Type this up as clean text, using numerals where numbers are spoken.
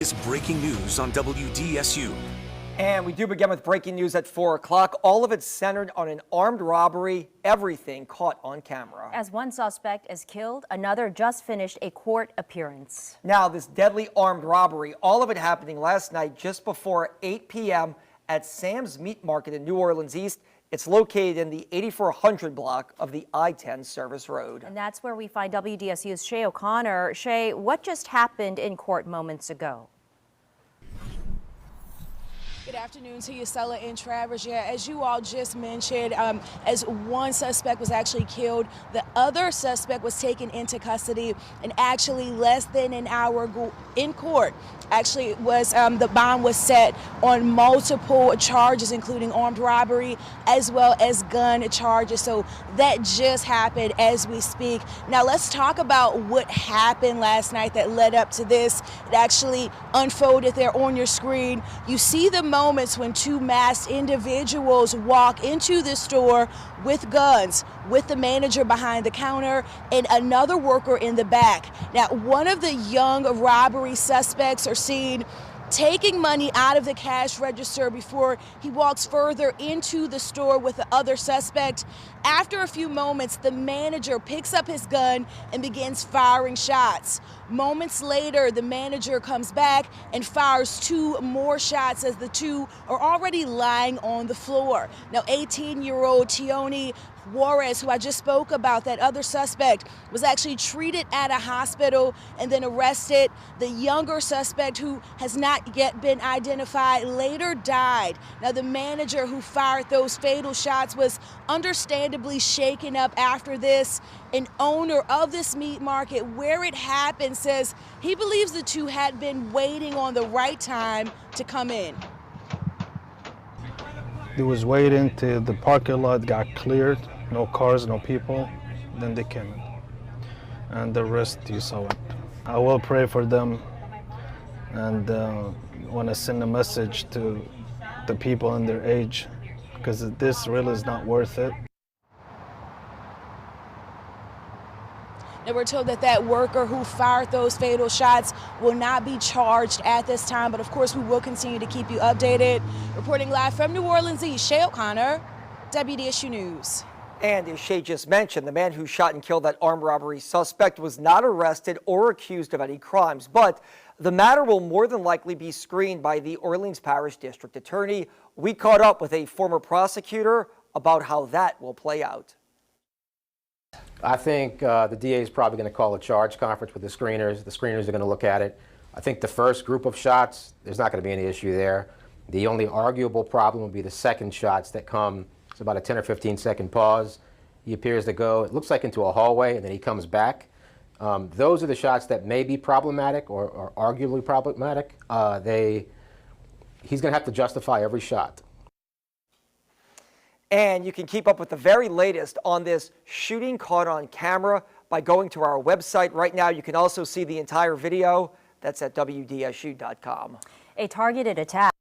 Is breaking news on WDSU. And we do begin with breaking news at 4 o'clock. All of it centered on an armed robbery, everything caught on camera. As one suspect is killed, another just finished a court appearance. Now, this deadly armed robbery, all of it happening last night just before 8 p.m. at Sam's Meat Market in New Orleans East. It's located in the 8400 block of the I-10 Service Road. And that's where we find WDSU's Shay O'Connor. Shay, what just happened in court moments ago? Good afternoon to you, Stella and Travers. Yeah, as you all just mentioned, as one suspect was actually killed, the other suspect was taken into custody, and actually less than an hour in court. Actually, was the bond was set on multiple charges, including armed robbery as well as gun charges. So that just happened as we speak. Now let's talk about what happened last night that led up to this. It actually unfolded there on your screen. You see the moments when two masked individuals walk into the store with guns, with the manager behind the counter and another worker in the back. Now, one of the young robbery suspects are seen taking money out of the cash register before he walks further into the store with the other suspect. After a few moments, the manager picks up his gun and begins firing shots. Moments later, the manager comes back and fires two more shots as the two are already lying on the floor. Now, 18-year-old Tioni Juarez, who I just spoke about, that other suspect, was actually treated at a hospital and then arrested. The younger suspect, who has not yet been identified, later died. Now, the manager who fired those fatal shots was understandably shaken up after this. An owner of this meat market where it happened says he believes the two had been waiting on the right time to come in. They was waiting till the parking lot got cleared, no cars, no people, then they came in. And the rest, you saw it. I will pray for them and want to send a message to the people in their age, because this really is not worth it. Now, we're told that that worker who fired those fatal shots will not be charged at this time, but of course we will continue to keep you updated. Reporting live from New Orleans East, Shay O'Connor, WDSU News. And as Shay just mentioned, the man who shot and killed that armed robbery suspect was not arrested or accused of any crimes, but the matter will more than likely be screened by the Orleans Parish District Attorney. We caught up with a former prosecutor about how that will play out. I think the DA is probably going to call a charge conference with the screeners. The screeners are going to look at it. I think the first group of shots, there's not going to be any issue there. The only arguable problem will be the second shots that come. It's about a 10 or 15 second pause. He appears to go, it looks like, into a hallway, and then he comes back. Those are the shots that may be problematic or arguably problematic. He's going to have to justify every shot. And you can keep up with the very latest on this shooting caught on camera by going to our website. Right now, you can also see the entire video. That's at WDSU.com. A targeted attack